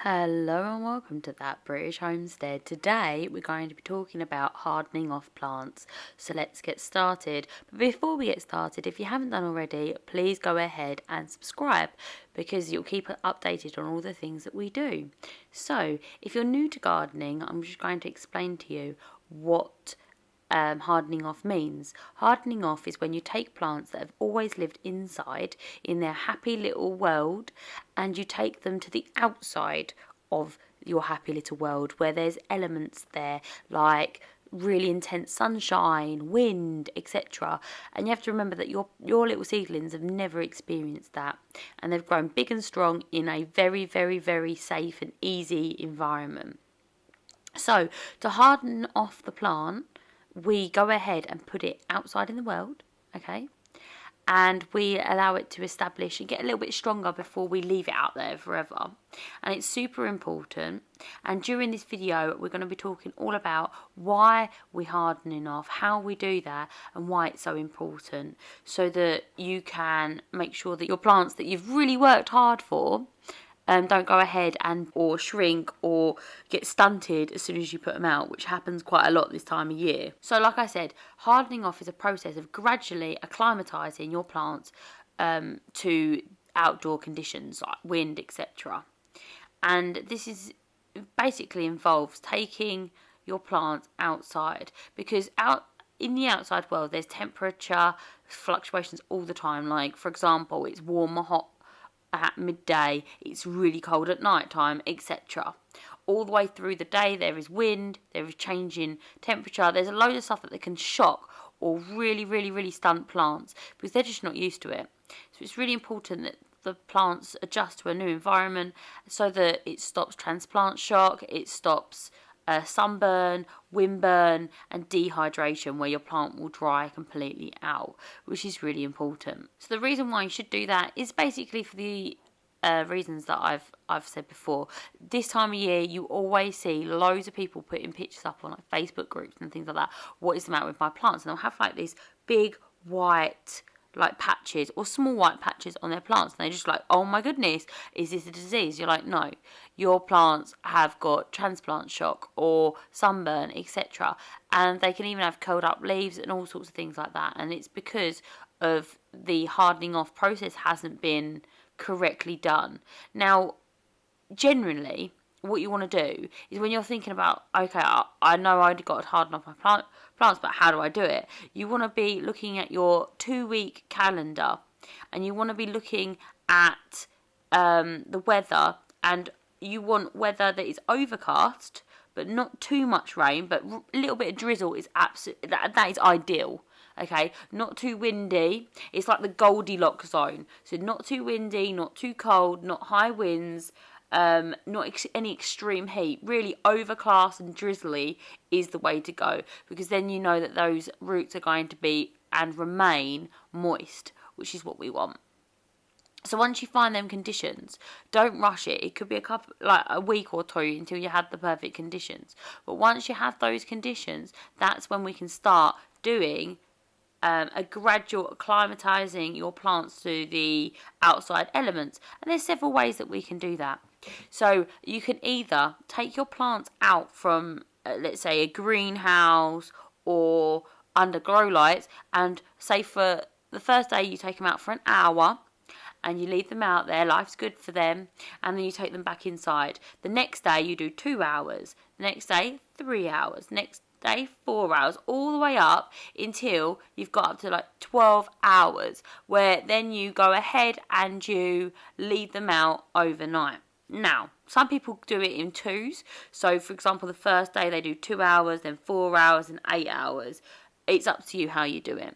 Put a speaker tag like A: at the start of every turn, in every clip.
A: Hello and welcome to That British Homestead. Today we're going to be talking about hardening off plants. So let's get started. But before we get started, if you haven't done already, please go ahead and subscribe because you'll keep updated on all the things that we do. So if you're new to gardening, I'm just going to explain to you what hardening off means. Hardening off is when you take plants that have always lived inside in their happy little world and you take them to the outside of your happy little world where there's elements there like really intense sunshine, wind, etc. And you have to remember that your little seedlings have never experienced that, and they've grown big and strong in a very, very, very safe and easy environment. So to harden off the plant, we go ahead and put it outside in the world, okay? And we allow it to establish and get a little bit stronger before we leave it out there forever. And it's super important. And during this video, we're going to be talking all about why we're hardening off, how we do that, and why it's so important, so that you can make sure that your plants that you've really worked hard for don't go ahead and or shrink or get stunted as soon as you put them out, which happens quite a lot this time of year. So like I said, hardening off is a process of gradually acclimatising your plants to outdoor conditions like wind, etc. And this is basically involves taking your plants outside, because in the outside world there's temperature fluctuations all the time. Like for example, it's warm or hot at midday, it's really cold at night time, etc. All the way through the day there is wind, there is changing temperature, there's a load of stuff that can shock or really stunt plants because they're just not used to it. So it's really important that the plants adjust to a new environment so that it stops transplant shock, it stops sunburn, windburn and dehydration, where your plant will dry completely out, which is really important. So the reason why you should do that is basically for the reasons that I've said before. This time of year you always see loads of people putting pictures up on like Facebook groups and things like that. What is the matter with my plants? And they'll have like these big white like patches or small white patches on their plants, and they're just like, oh my goodness, is this a disease? You're like, no, your plants have got transplant shock or sunburn, etc. And they can even have curled up leaves and all sorts of things like that, and it's because of the hardening off process hasn't been correctly done. Now generally what you want to do is, when you're thinking about, okay, I know I've got to harden off my plants, but how do I do it? You want to be looking at your 2-week calendar, and you want to be looking at the weather, and you want weather that is overcast but not too much rain, but a little bit of drizzle is absolutely that is ideal. Okay, not too windy. It's like the Goldilocks zone. So not too windy, not too cold, not high winds, not any extreme heat. Really overcast and drizzly is the way to go, because then you know that those roots are going to be and remain moist, which is what we want. So once you find them conditions, don't rush it. It could be a week or two until you have the perfect conditions. But once you have those conditions, that's when we can start doing a gradual acclimatizing your plants to the outside elements. And there's several ways that we can do that. So you can either take your plants out from, let's say, a greenhouse or under grow lights, and say for the first day you take them out for an hour and you leave them out there, life's good for them, and then you take them back inside. The next day you do 2 hours, the next day 3 hours, next day 4 hours, all the way up until you've got up to like 12 hours, where then you go ahead and you leave them out overnight. Now, some people do it in twos. So for example, the first day they do 2 hours, then 4 hours and 8 hours. It's up to you how you do it.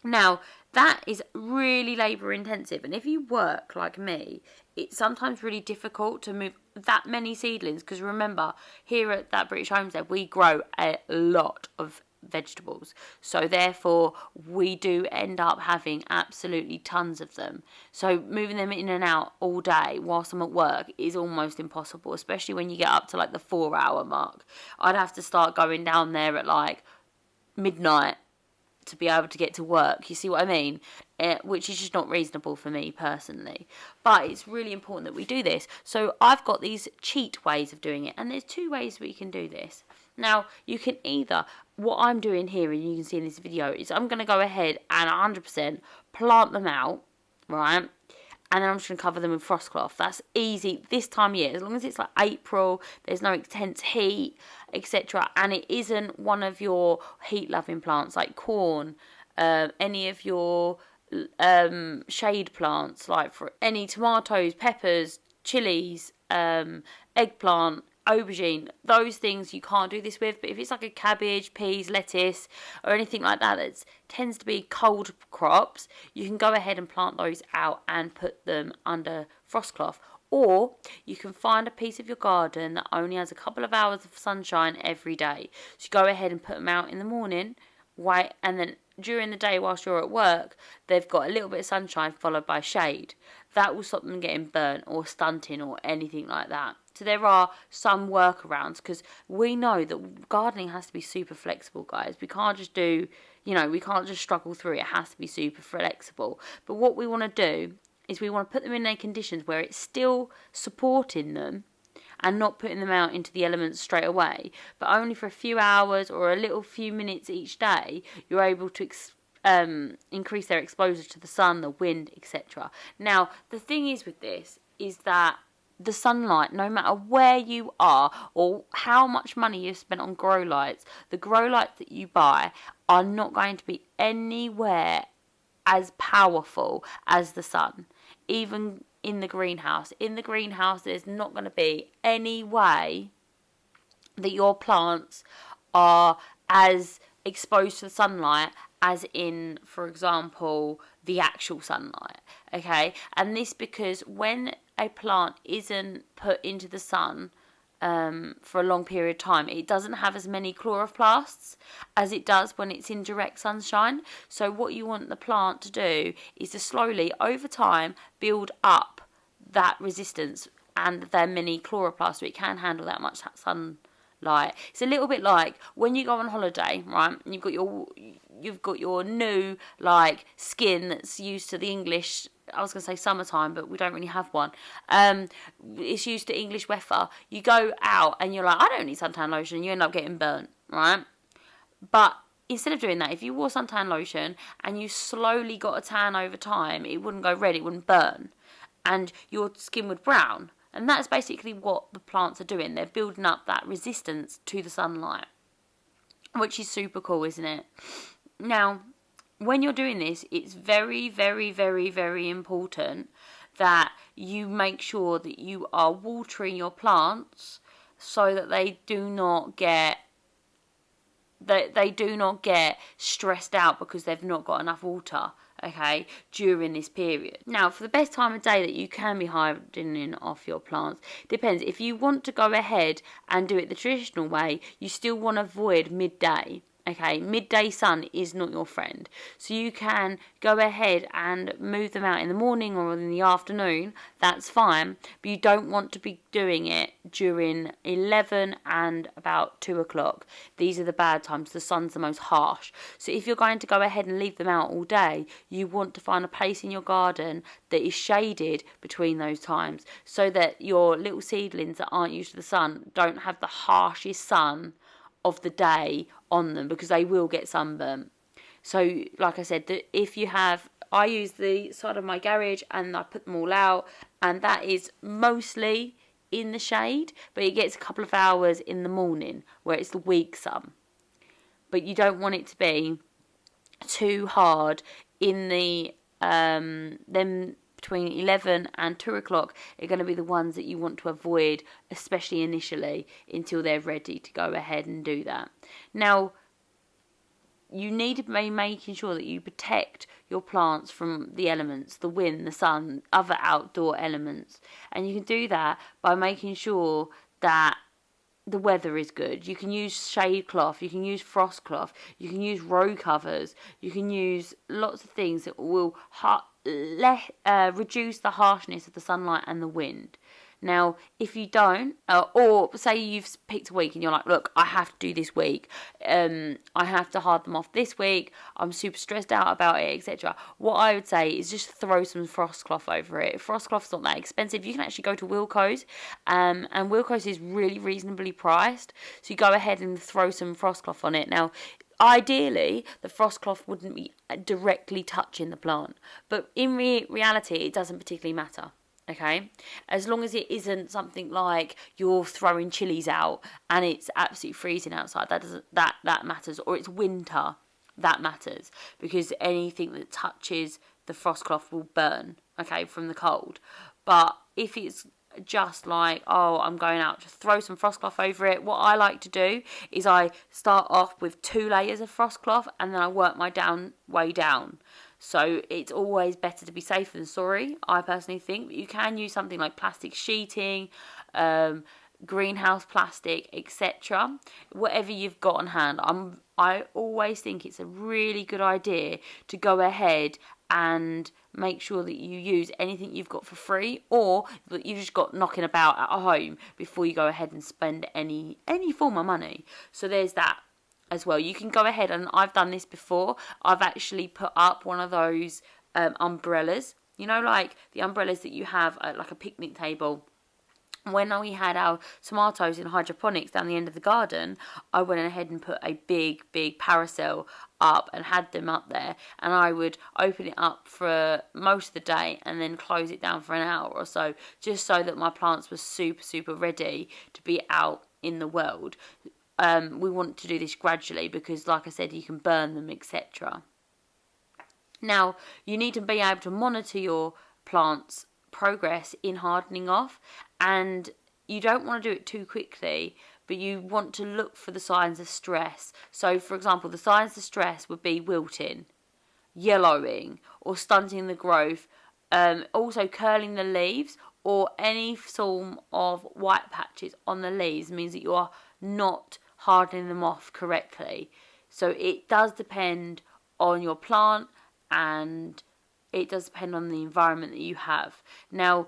A: Now, that is really labour intensive, and if you work like me, it's sometimes really difficult to move that many seedlings, because remember, here at That British Homestead we grow a lot of vegetables, so therefore we do end up having absolutely tons of them. So moving them in and out all day whilst I'm at work is almost impossible, especially when you get up to like the 4 hour mark. I'd have to start going down there at like midnight to be able to get to work. You see what I mean? Which is just not reasonable for me personally. But it's really important that we do this. So I've got these cheat ways of doing it, and there's 2 ways we can do this. Now, you can either, what I'm doing here, and you can see in this video, is I'm going to go ahead and 100% plant them out, right? And then I'm just going to cover them with frost cloth. That's easy this time of year. As long as it's like April, there's no intense heat, etc. And it isn't one of your heat-loving plants like corn, any of your shade plants, like for any tomatoes, peppers, chilies, eggplant, aubergine, those things you can't do this with. But if it's like a cabbage, peas, lettuce, or anything like that that tends to be cold crops, you can go ahead and plant those out and put them under frost cloth. Or you can find a piece of your garden that only has a couple of hours of sunshine every day. So you go ahead and put them out in the morning, wait, and then during the day whilst you're at work, they've got a little bit of sunshine followed by shade. That will stop them getting burnt or stunting or anything like that. So there are some workarounds, because we know that gardening has to be super flexible, guys. We can't just do, we can't just struggle through it. It has to be super flexible. But what we want to do is we want to put them in their conditions where it's still supporting them and not putting them out into the elements straight away, but only for a few hours or a little few minutes each day, you're able to increase their exposure to the sun, the wind, etc. Now, the thing is with this is that the sunlight, no matter where you are or how much money you've spent on grow lights, the grow lights that you buy are not going to be anywhere as powerful as the sun. Even in the greenhouse. In the greenhouse, there's not going to be any way that your plants are as exposed to the sunlight as in, for example, the actual sunlight. Okay? And this because when a plant isn't put into the sun for a long period of time, it doesn't have as many chloroplasts as it does when it's in direct sunshine. So what you want the plant to do is to slowly, over time, build up that resistance and their many chloroplasts so it can handle that much sunlight. It's a little bit like when you go on holiday, right? And you've got your new skin that's used to the English, I was going to say summertime, but we don't really have one. It's used to English weather. You go out and you're like, I don't need suntan lotion, and you end up getting burnt, right? But instead of doing that, if you wore suntan lotion and you slowly got a tan over time, it wouldn't go red, it wouldn't burn, and your skin would brown. And that's basically what the plants are doing. They're building up that resistance to the sunlight, which is super cool, isn't it? Now, when you're doing this, it's very, very, very, very important that you make sure that you are watering your plants so that they do not get stressed out because they've not got enough water, okay, during this period. Now, for the best time of day that you can be hardening off your plants, depends. If you want to go ahead and do it the traditional way, you still want to avoid midday. Okay, midday sun is not your friend. So you can go ahead and move them out in the morning or in the afternoon. That's fine. But you don't want to be doing it during 11 and about 2 o'clock. These are the bad times. The sun's the most harsh. So if you're going to go ahead and leave them out all day, you want to find a place in your garden that is shaded between those times so that your little seedlings that aren't used to the sun don't have the harshest sun of the day on them, because they will get sunburnt. So like I said, I use the side of my garage and I put them all out, and that is mostly in the shade, but it gets a couple of hours in the morning where it's the weak sun. But you don't want it to be too hard in the them between 11 and 2 o'clock are going to be the ones that you want to avoid, especially initially, until they're ready to go ahead and do that. Now, you need to be making sure that you protect your plants from the elements, the wind, the sun, other outdoor elements. And you can do that by making sure that the weather is good. You can use shade cloth, you can use frost cloth, you can use row covers, you can use lots of things that will reduce the harshness of the sunlight and the wind. Now, if you don't, or say you've picked a week and you're like, look, I have to do this week. I have to hard them off this week. I'm super stressed out about it, etc. What I would say is just throw some frost cloth over it. Frost cloth's not that expensive. You can actually go to Wilko's, and Wilko's is really reasonably priced. So you go ahead and throw some frost cloth on it. Now, ideally, the frost cloth wouldn't be directly touching the plant, but in reality, it doesn't particularly matter. Okay, as long as it isn't something like you're throwing chilies out and it's absolutely freezing outside, that matters. Or it's winter, that matters, because anything that touches the frost cloth will burn, okay, from the cold. But if it's just like, oh, I'm going out, just throw some frost cloth over it. What I like to do is I start off with 2 layers of frost cloth and then I work my way down. So it's always better to be safe than sorry, I personally think. But you can use something like plastic sheeting, greenhouse plastic, etc. Whatever you've got on hand. I always think it's a really good idea to go ahead and make sure that you use anything you've got for free or that you've just got knocking about at home before you go ahead and spend any form of money. So there's that as well. You can go ahead, and I've done this before. I've actually put up one of those umbrellas, you know, like the umbrellas that you have at like a picnic table. When we had our tomatoes in hydroponics down the end of the garden, I went ahead and put a big parasol up and had them up there, and I would open it up for most of the day and then close it down for an hour or so, just so that my plants were super ready to be out in the world. We want to do this gradually because, like I said, you can burn them, etc. Now, you need to be able to monitor your plants' progress in hardening off, and you don't want to do it too quickly, but you want to look for the signs of stress. So, for example, the signs of stress would be wilting, yellowing, or stunting the growth, also curling the leaves, or any form of white patches on the leaves means that you are not hardening them off correctly. So it does depend on your plant, and it does depend on the environment that you have. Now,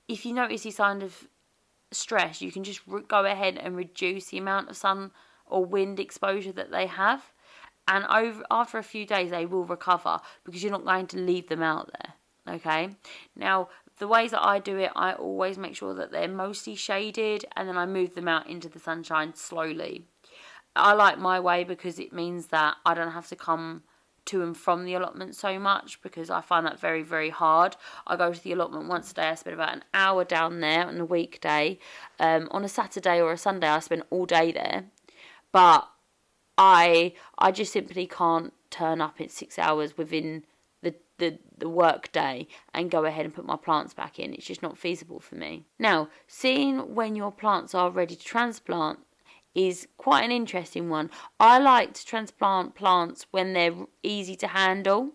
A: if you notice these signs of stress, you can just go ahead and reduce the amount of sun or wind exposure that they have, and after a few days they will recover because you're not going to leave them out there. Okay, now the ways that I do it, I always make sure that they're mostly shaded, and then I move them out into the sunshine slowly. I like my way because it means that I don't have to come to and from the allotment so much, because I find that very hard. I go to the allotment once a day. I spend about an hour down there on a weekday. On a Saturday or a Sunday, I spend all day there. But I just simply can't turn up in 6 hours within the work day and go ahead and put my plants back in. It's just not feasible for me. Now, seeing when your plants are ready to transplant is quite an interesting one. I like to transplant plants when they're easy to handle.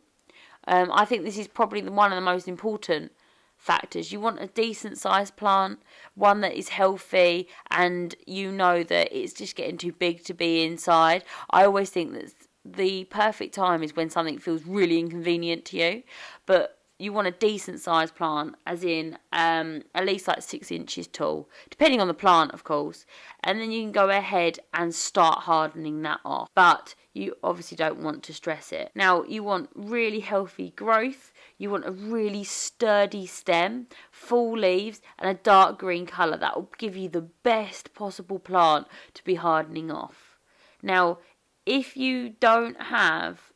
A: I think this is probably one of the most important factors. You want a decent sized plant, one that is healthy, and you know that it's just getting too big to be inside. I always think that the perfect time is when something feels really inconvenient to you, but you want a decent sized plant, as in at least like 6 inches tall, depending on the plant, of course. And then you can go ahead and start hardening that off. But you obviously don't want to stress it. Now, you want really healthy growth. You want a really sturdy stem, full leaves, and a dark green colour. That will give you the best possible plant to be hardening off. Now, if you don't have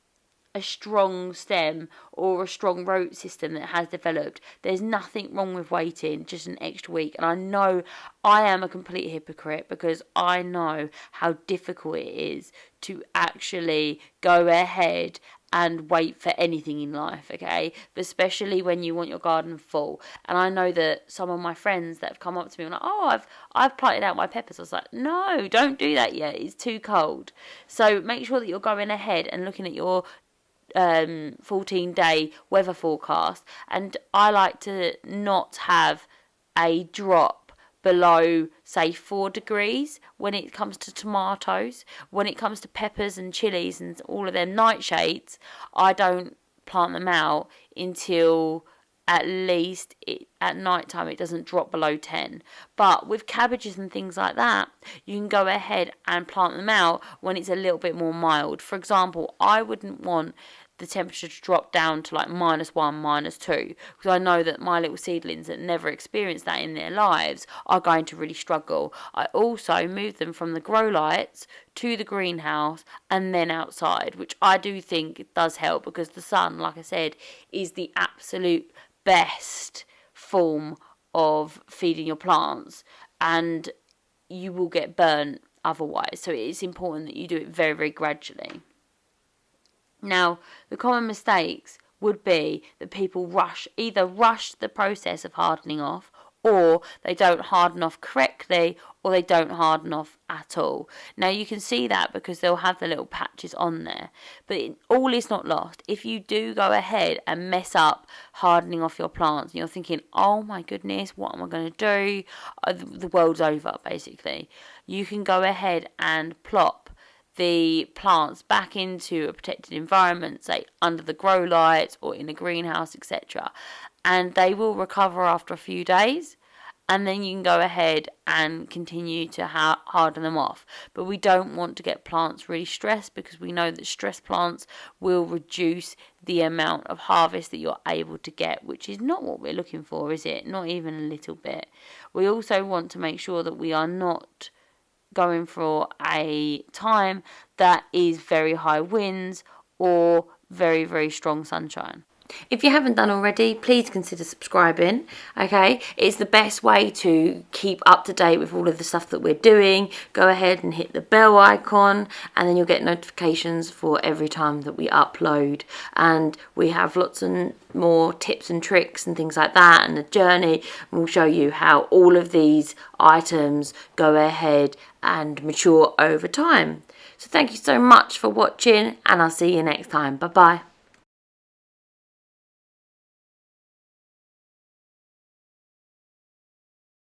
A: a strong stem or a strong root system that has developed, there's nothing wrong with waiting just an extra week. And I know I am a complete hypocrite because I know how difficult it is to actually go ahead and wait for anything in life, okay? But especially when you want your garden full. And I know that some of my friends that have come up to me and like, oh, I've planted out my peppers. I was like, no, don't do that yet. It's too cold. So make sure that you're going ahead and looking at your 14-day weather forecast, and I like to not have a drop below, say, 4 degrees when it comes to tomatoes. When it comes to peppers and chilies and all of them nightshades, I don't plant them out until at least at night time it doesn't drop below 10. But with cabbages and things like that, you can go ahead and plant them out when it's a little bit more mild. For example, I wouldn't want the temperature to drop down to like -1, -2, because I know that my little seedlings that never experienced that in their lives are going to really struggle. I also move them from the grow lights to the greenhouse and then outside, which I do think does help, because the sun, like I said, is the absolute best form of feeding your plants, and you will get burnt otherwise. So it is important that you do it very, very gradually. Now, the common mistakes would be that people either rush the process of hardening off, or they don't harden off correctly, or they don't harden off at all. Now, you can see that because they'll have the little patches on there, but all is not lost. If you do go ahead and mess up hardening off your plants, and you're thinking, oh my goodness, what am I going to do? The world's over, basically. You can go ahead and plop the plants back into a protected environment, say under the grow lights or in a greenhouse, etc., and they will recover after a few days, and then you can go ahead and continue to harden them off. But we don't want to get plants really stressed, because we know that stressed plants will reduce the amount of harvest that you're able to get, which is not what we're looking for, is it? Not even a little bit. We also want to make sure that we are not going for a time that is very high winds or very, very strong sunshine. If you haven't done already, please consider subscribing, okay? It's the best way to keep up to date with all of the stuff that we're doing. Go ahead and hit the bell icon, and then you'll get notifications for every time that we upload. And we have lots and more tips and tricks and things like that, and a journey. And we'll show you how all of these items go ahead and mature over time. So thank you so much for watching, and I'll see you next time. Bye bye.